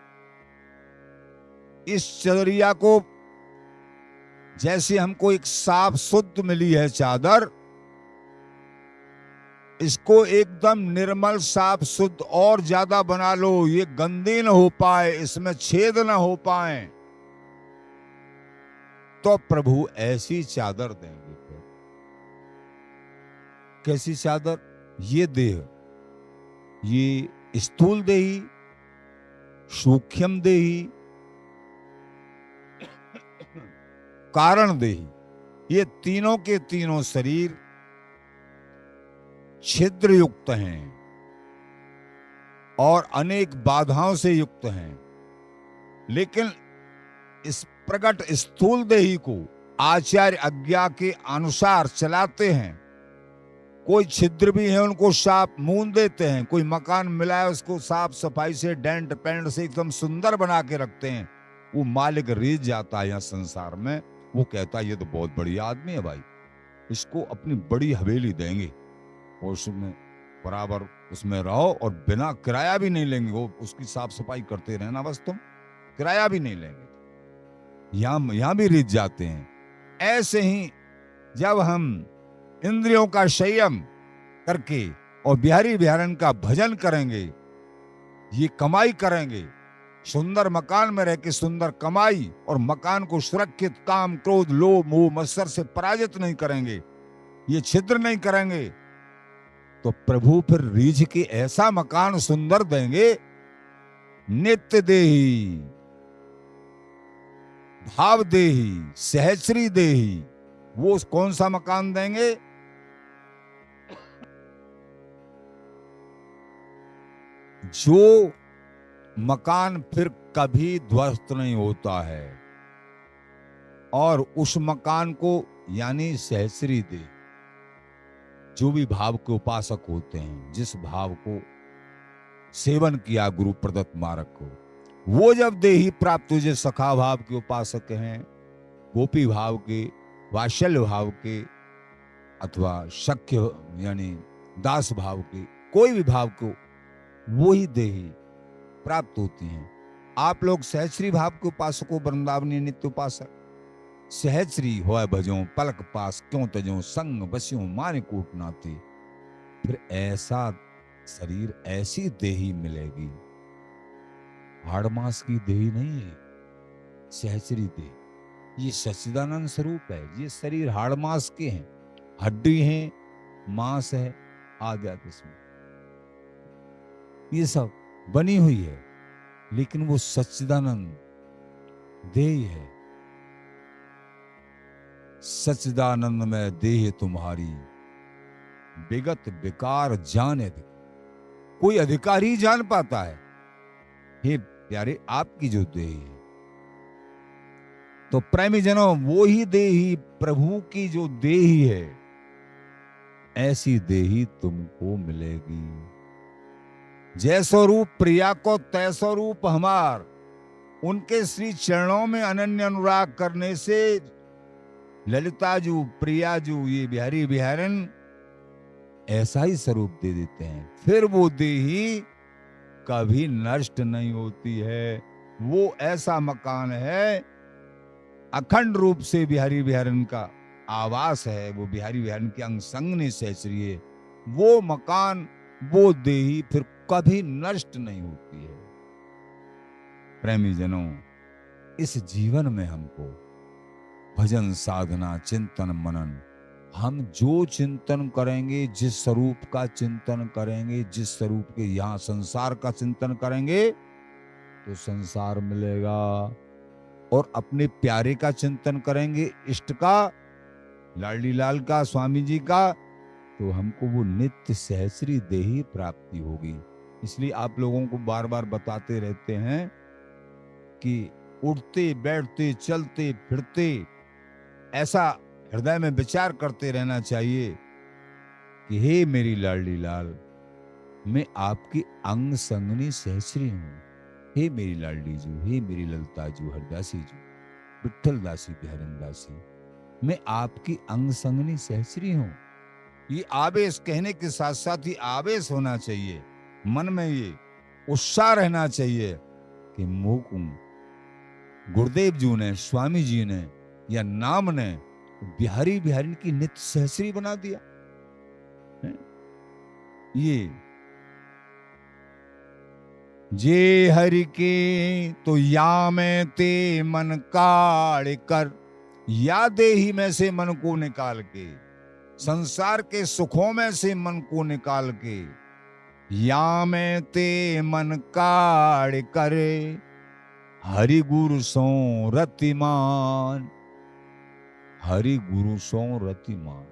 [SPEAKER 1] इस चदरिया को, जैसे हमको एक साफ शुद्ध मिली है चादर, इसको एकदम निर्मल साफ शुद्ध और ज्यादा बना लो, ये गंदी न हो पाए, इसमें छेद न हो पाए, तो प्रभु ऐसी चादर देंगे। फिर कैसी चादर? ये देह, ये स्थूल देही, सूक्ष्म देही, कारण देही, ये तीनों के तीनों शरीर छिद्र युक्त हैं और अनेक बाधाओं से युक्त हैं। लेकिन इस प्रकट स्थूल देही को आचार्य आज्ञा के अनुसार चलाते हैं। कोई छिद्र भी है उनको साफ मूंद देते हैं, कोई मकान मिला है उसको साफ सफाई से डेंट पेंट से एकदम सुंदर बना के रखते हैं। वो मालिक रीझ जाता है यहाँ संसार में, वो कहता है ये तो बहुत बढ़िया आदमी है भाई, इसको अपनी बड़ी हवेली देंगे और उसमें बराबर उसमें रहो और बिना किराया भी नहीं लेंगे, वो उसकी साफ सफाई करते रहना बस, तुम किराया भी नहीं लेंगे। यहां भी रीझ जाते हैं। ऐसे ही जब हम इंद्रियों का संयम करके और बिहारी बिहारन का भजन करेंगे, ये कमाई करेंगे, सुंदर मकान में रह के सुंदर कमाई और मकान को सुरक्षित काम क्रोध लोभ मोह मत्सर से पराजित नहीं करेंगे, ये छिद्र नहीं करेंगे, तो प्रभु फिर रीझ के ऐसा मकान सुंदर देंगे, नित्य देही, भाव देही, सहचरी देही। वो कौन सा मकान देंगे? जो मकान फिर कभी ध्वस्त नहीं होता है, और उस मकान को यानी सहचरी दे, जो भी भाव के उपासक होते हैं, जिस भाव को सेवन किया गुरु प्रदत्त मार्ग को, वो जब देही प्राप्त हो, जैसे सखा भाव के उपासक हैं, गोपी भाव के, वात्सल्य भाव के, अथवा शक्य यानी दास भाव के, कोई भी भाव को वो ही देही प्राप्त होती हैं। आप लोग सहचरी भाव के उपासक हो, वृंदावनी नित्य उपासक, सहचरी होय भजों पलक पास क्यों तजों संग बस्यों माने कोट नाते। फिर ऐसा शरीर, ऐसी देही मिलेगी, हाड़ मास की देही नहीं है, सहचरी देही। ये सच्चिदानंद स्वरूप है। ये शरीर हाड़ मास के हैं, हड्डी हैं, मांस है, आदि इसमें ये सब बनी हुई है, लेकिन वो सच्चिदानंद देही है। सच्चिदानंद में देह तुम्हारी विगत विकार जाने दे। कोई अधिकारी जान पाता है। हे प्यारे आपकी जो देही है, तो प्रेमी जनों वो ही देही प्रभु की जो देही है, ऐसी देही तुमको मिलेगी। जैसो रूप प्रिया को तैसो रूप हमार। उनके श्री चरणों में अनन्य अनुराग करने से ललिता जू, प्रिया जू, ये बिहारी बिहारन ऐसा ही स्वरूप दे देते हैं। फिर वो देही कभी नष्ट नहीं होती है। वो ऐसा मकान है, अखंड रूप से बिहारी बिहारन का आवास है। वो बिहारी बिहारन की अंग संग ने सहचरी है। वो मकान, वो देही फिर कभी नष्ट नहीं होती है। प्रेमी जनों, इस जीवन में हमको भजन साधना, चिंतन मनन, हम जो चिंतन करेंगे, जिस स्वरूप का चिंतन करेंगे, जिस स्वरूप के यहाँ संसार का चिंतन करेंगे तो संसार मिलेगा, और अपने प्यारे का चिंतन करेंगे, इष्ट का, लाडली लाल का, स्वामी जी का, तो हमको वो नित्य सहस्री देही प्राप्ति होगी। इसलिए आप लोगों को बार बार बताते रहते हैं कि उठते बैठते चलते फिरते ऐसा हृदय में विचार करते रहना चाहिए कि हे मेरी लाडली लाल, मैं आपकी अंग संगनी सहस्री हूं। हे मेरी लाडली जू, हे मेरी ललता जू, हरदासी जू, विठल दासी, बिहारन दासी, मैं आपकी अंग संगनी सहस्री हूं। ये आवेश कहने के साथ साथ ही आवेश होना चाहिए, मन में ये उत्साह रहना चाहिए कि मोकू गुरुदेव जी ने, स्वामी जी ने या नाम ने बिहारी बिहारी की नित्य सहस्री बना दिया है? ये जे हरि के तो या में ते मन काढ़ कर, या देही में से मन को निकाल के, संसार के सुखों में से मन को निकाल के, या में ते मन काढ़ करे, हरि गुरु सो रतिमान। हरि गुरु सो रतिमान।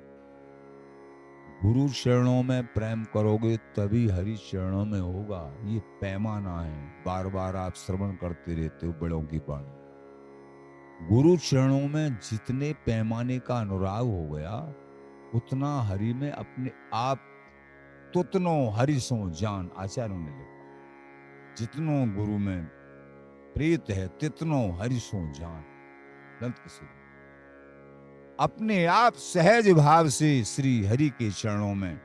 [SPEAKER 1] गुरु चरणों में प्रेम करोगे तभी हरि चरणों में होगा। ये पैमाना है, बार बार आप श्रवण करते रहते हो बड़ों की बाणी। गुरु चरणों में जितने पैमाने का अनुराग हो गया, उतना हरि में अपने आप तुतनो हरि सो जान, आचार्यों ने लिखा। जितनो गुरु में प्रीत है, तितनो हरि सो जान। दंत किसी अपने आप सहज भाव से श्री हरि के चरणों में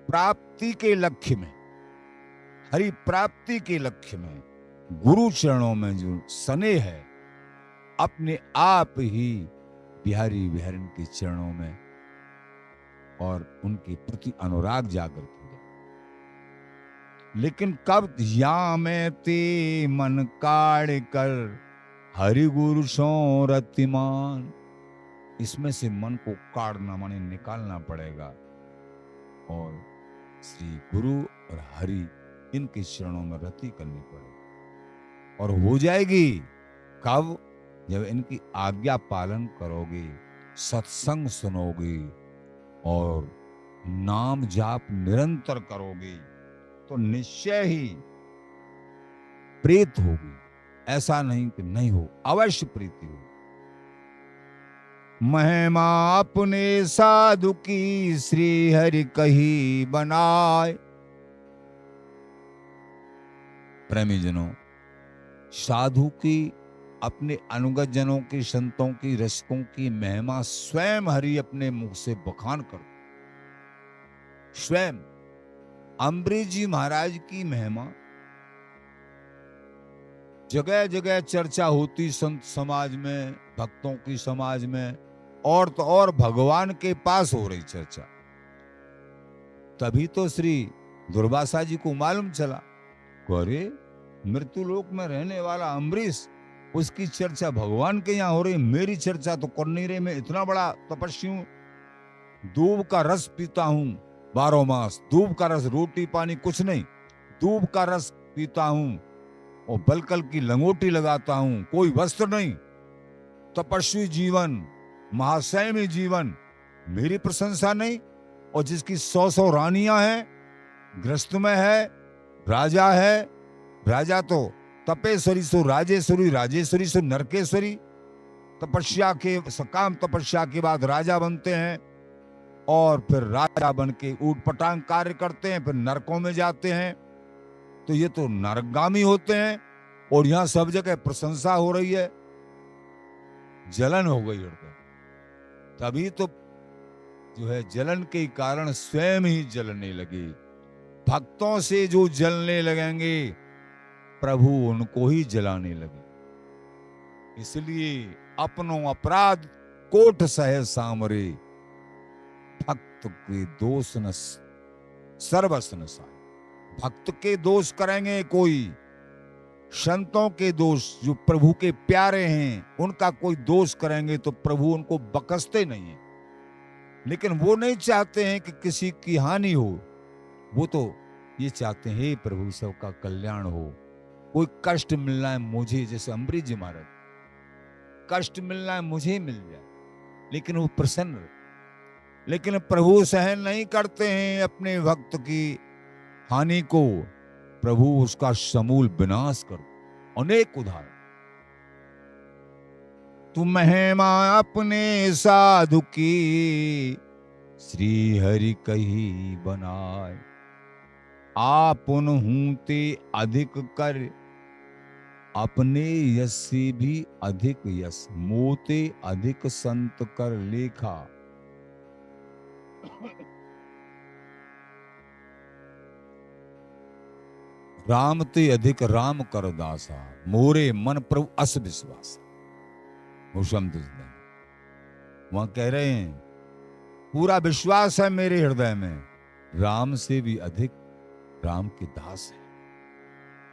[SPEAKER 1] प्राप्ति के लक्ष्य में, हरि प्राप्ति के लक्ष्य में, गुरु चरणों में जो स्नेह है, अपने आप ही बिहारी बिहारन के चरणों में और उनके प्रति अनुराग जागृत हो जाए। लेकिन कब? या में ते मन काढ़ कर, हरि गुरु सो रतिमान। इसमें से मन को काढ़ना माने निकालना पड़ेगा, और श्री गुरु और हरि इनके चरणों में रति करनी पड़ेगी। और हो जाएगी कब? जब इनकी आज्ञा पालन करोगे, सत्संग सुनोगे और नाम जाप निरंतर करोगे, तो निश्चय ही प्रीत होगी। ऐसा नहीं कि नहीं हो, अवश्य प्रीति हो। महिमा अपने साधु की श्री हरि कही बनाए। प्रेमी जनों, साधु की, अपने अनुगत जनों की, संतों की, रसिकों की महिमा स्वयं हरि अपने मुख से बखान कर। स्वयं अम्बरीश जी महाराज की महिमा जगह जगह चर्चा होती, संत समाज में, भक्तों की समाज में, और तो और भगवान के पास हो रही चर्चा। तभी तो श्री दुर्वासा जी को मालूम चला, अरे मृत्यु लोक में रहने वाला अम्बरीश, उसकी चर्चा भगवान के यहाँ हो रही, मेरी चर्चा तो कर नहीं रही। मैं इतना बड़ा तपस्वी हूं, दूब का रस पीता हूं 12 मास, दूब का रस, रोटी पानी कुछ नहीं, दूब का रस पीता हूं और बलकल की लंगोटी लगाता हूं, कोई वस्त्र नहीं, तपस्वी जीवन, महासैमी जीवन, मेरी प्रशंसा नहीं। और जिसकी 100 रानियां हैं, गृहस्थ में है, राजा है, राजा तो तपेश्वरी सो राजेश्वरी, राजेश्वरी सो नरकेश्वरी। तपस्या के, सकाम तपस्या के बाद राजा बनते हैं और फिर राजा बन के ऊटपटांग कार्य करते हैं, फिर नरकों में जाते हैं। तो ये तो नरकगामी होते हैं। और यहां सब जगह प्रशंसा हो रही है, जलन हो गई हृदय। तभी तो जो है जलन के कारण स्वयं ही जलने लगे। भक्तों से जो जलने लगेंगे प्रभु उनको ही जलाने लगे। इसलिए अपनों अपराध कोट सहे सामरे, भक्त के दोष न सर्वस न साए। भक्त के दोष करेंगे कोई, संतों के दोष जो प्रभु के प्यारे हैं उनका कोई दोष करेंगे तो प्रभु उनको बकसते नहीं है। लेकिन वो नहीं चाहते हैं कि किसी की हानि हो, वो तो ये चाहते हैं हे प्रभु सबका कल्याण हो, कोई कष्ट मिलना है मुझे, जैसे अम्बरीश जी महाराज, कष्ट मिलना है मुझे मिल जाए, लेकिन वो प्रसन्न। लेकिन प्रभु सहन नहीं करते हैं अपने भक्त की हानि को, प्रभु उसका समूल विनाश करो। अनेक उदाहरण। तू महिमा अपने साधु की, श्री हरि कही बनाए। आपन हूं ते अधिक कर, अपने यश से भी अधिक यश। मोते अधिक संत कर लेखा। राम ते अधिक राम कर दासा, मोरे मन प्रभु अस विश्वास। वहां कह रहे हैं पूरा विश्वास है मेरे हृदय में, राम से भी अधिक राम के दास है,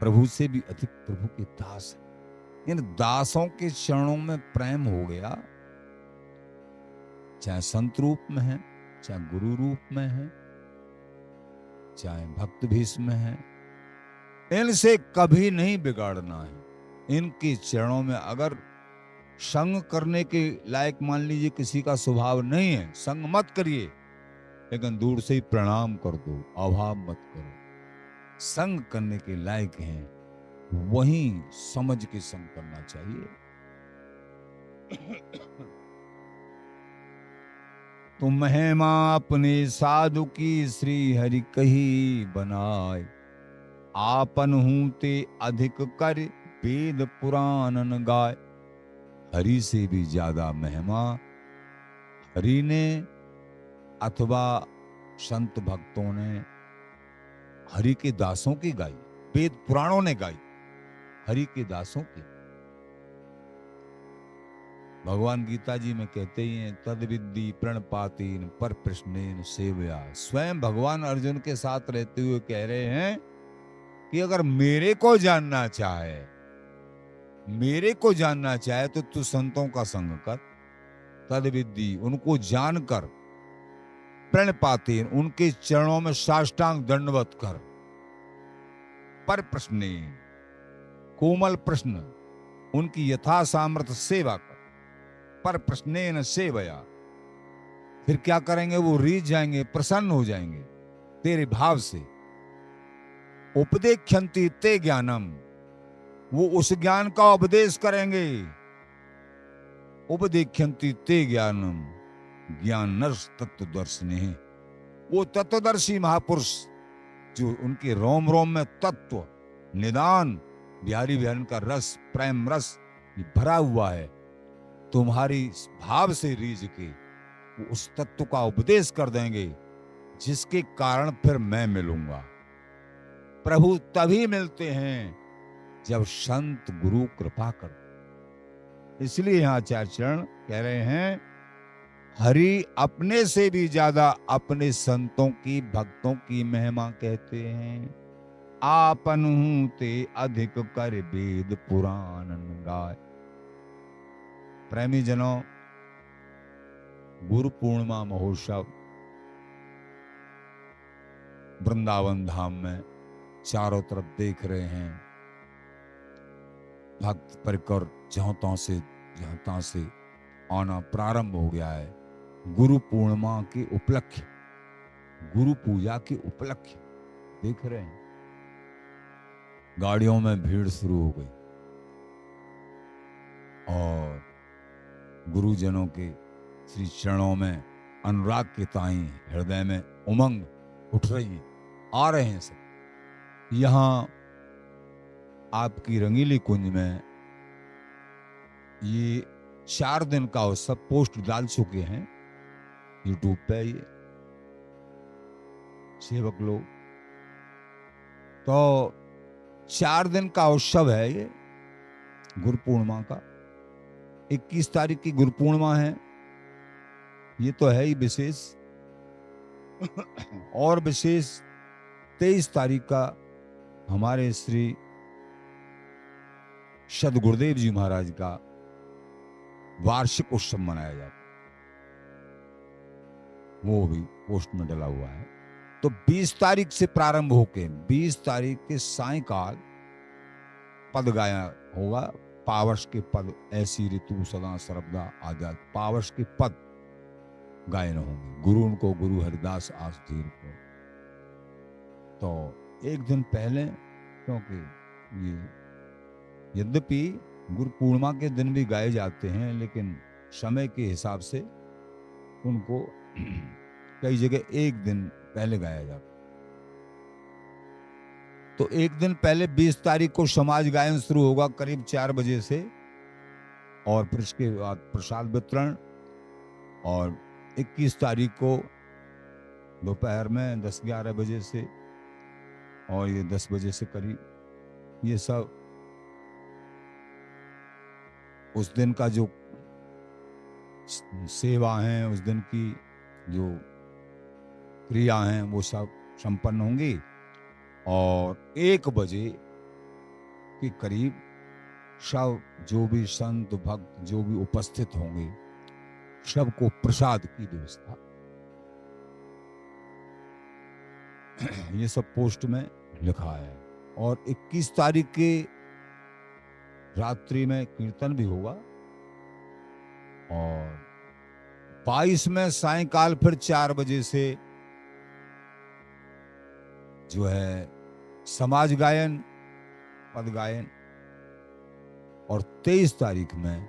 [SPEAKER 1] प्रभु से भी अधिक प्रभु के दास है। इन दासों के चरणों में प्रेम हो गया, चाहे संत रूप में है, चाहे गुरु रूप में है, चाहे भक्त भेष में है, इनसे कभी नहीं बिगाड़ना है। इनके चरणों में अगर संग करने के लायक मान लीजिए किसी का स्वभाव नहीं है, संग मत करिए, लेकिन दूर से ही प्रणाम कर दो, अभाव मत करो। संग करने के लायक हैं वहीं समझ के संग करना चाहिए। तो महिमा अपने साधु की, श्री हरि कही बनाए। आपन हूं ते अधिक कर, वेद पुराण न गाय। हरि से भी ज्यादा महिमा हरि ने अथवा संत भक्तों ने हरि के दासों की गाई, वेद पुराणों ने गाई हरि के दासों की। भगवान गीता जी में कहते ही हैं, तद विद्धि प्रणपातीन पर प्रश्नेन सेवया। स्वयं भगवान अर्जुन के साथ रहते हुए कह रहे हैं कि अगर मेरे को जानना चाहे, मेरे को जानना चाहे तो तू संतों का संग कर। तद विद्धि, उनको जानकर, प्रणपातीन, उनके चरणों में साष्टांग दंडवत कर। पर प्रश्नेन, कोमल प्रश्न, उनकी यथा सामर्थ्य सेवा कर। पर प्रश्नेन सेवया, फिर क्या करेंगे, वो रीझ जाएंगे, प्रसन्न हो जाएंगे तेरे भाव से। उपदेख्यन्ति ते ज्ञानम, वो उस ज्ञान का उपदेश करेंगे। उपदेख्यन्ति ते ज्ञानम ज्ञानर्ष तत्वदर्शिने, वो तत्वदर्शी महापुरुष जो उनके रोम रोम में तत्व निदान बिहारी बिहारी का रस, प्रेम रस भरा हुआ है, तुम्हारी भाव से रीझ के वो उस तत्व का उपदेश कर देंगे, जिसके कारण फिर मैं मिलूंगा। प्रभु तभी मिलते हैं जब संत गुरु कृपा कर। इसलिए यहां आचार्य चरण कह रहे हैं, हरि अपने से भी ज्यादा अपने संतों की, भक्तों की महिमा कहते हैं। आपन हूं ते अधिक कर, वेद पुराण गाय। प्रेमी जनों, गुरु पूर्णिमा महोत्सव वृंदावन धाम में चारों तरफ देख रहे हैं, भक्त परिकर जहां तहां से आना प्रारंभ हो गया है। गुरु पूर्णिमा के उपलक्ष्य, गुरु पूजा के उपलक्ष्य देख रहे हैं। गाड़ियों में भीड़ शुरू हो गई और गुरुजनों के श्री चरणों में अनुराग के ताई हृदय में उमंग उठ रही है, आ रहे हैं सब। यहाँ आपकी रंगीली कुंज में ये 4 दिन का उत्सव पोस्ट डाल चुके हैं यूट्यूब पे ये सेवक लोग। तो 4 दिन का उत्सव है ये गुरु पूर्णिमा का। 21 तारीख की गुरु पूर्णिमा है, ये तो है ही विशेष। और विशेष 23 तारीख का हमारे श्री सद गुरुदेव जी महाराज का वार्षिक उत्सव मनाया जाता, वो भी पोस्ट में डला हुआ है। तो 20 तारीख से प्रारंभ होके 20 तारीख के सायंकाल पद गाया होगा। पावश के पद, ऐसी ऋतु सदा सर्वदा आजाद, पावश के पद गायन होंगे। गुरु उनको गुरु हरिदास आसधीर को। तो एक दिन पहले, क्योंकि ये यद्यपि गुरु पूर्णिमा के दिन भी गाए जाते हैं, लेकिन समय के हिसाब से उनको कई जगह एक दिन पहले गाया जाता। तो एक दिन पहले 20 तारीख को समाज गायन शुरू होगा करीब 4 बजे से, और फिर इसके बाद प्रसाद वितरण। और 21 तारीख को दोपहर में 10-11 बजे से और ये 10 बजे से करीब, ये सब उस दिन का जो सेवा है, उस दिन की जो क्रिया हैं, वो सब संपन्न होंगी। और 1 बजे के करीब सब जो भी संत भक्त जो भी उपस्थित होंगे, सबको प्रसाद की व्यवस्था। ये सब पोस्ट में लिखा है। और 21 तारीख के रात्रि में कीर्तन भी होगा, और 22 में सायंकाल फिर 4 बजे से जो है समाज गायन, पद गायन। और 23 तारीख में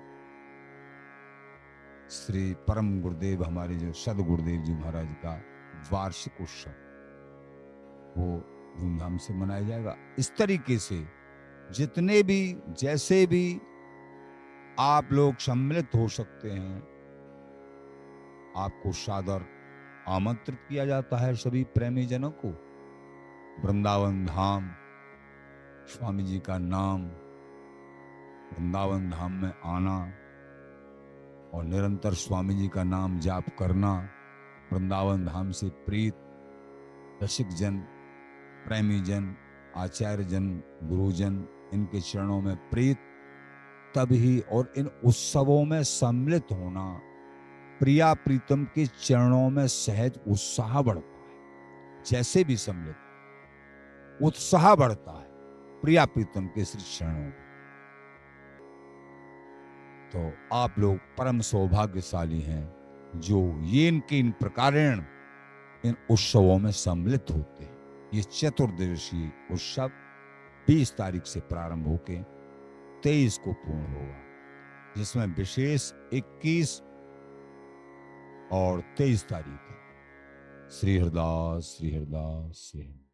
[SPEAKER 1] श्री परम गुरुदेव हमारे जो सद गुरुदेव जी महाराज का वार्षिक उत्सव, वो धूमधाम से मनाया जाएगा। इस तरीके से जितने भी, जैसे भी आप लोग सम्मिलित हो सकते हैं, आपको सादर आमंत्रित किया जाता है सभी प्रेमी जनों को। वृंदावन धाम, स्वामी जी का नाम, वृंदावन धाम में आना और निरंतर स्वामी जी का नाम जाप करना, वृंदावन धाम से प्रीत रसिक जन, प्रेमी जन, आचार्य जन, गुरुजन, इनके चरणों में प्रीत, तभी और इन उत्सवों में सम्मिलित होना, प्रिया प्रीतम के चरणों में सहज उत्साह बढ़ता है। जैसे भी सम्मिलित उत्साह बढ़ता है प्रिया प्रीतम के श्री चरणों में। तो आप लोग परम सौभाग्यशाली हैं जो ये इन प्रकारेण इन उत्सवों में सम्मिलित होते हैं। ये चतुर्दिवसीय उत्सव 20 तारीख से प्रारंभ होकर 23 को पूर्ण होगा, जिसमें विशेष 21 और 23 तारीख है। श्री हरिदास, श्री हरिदास, श्री हरिदास।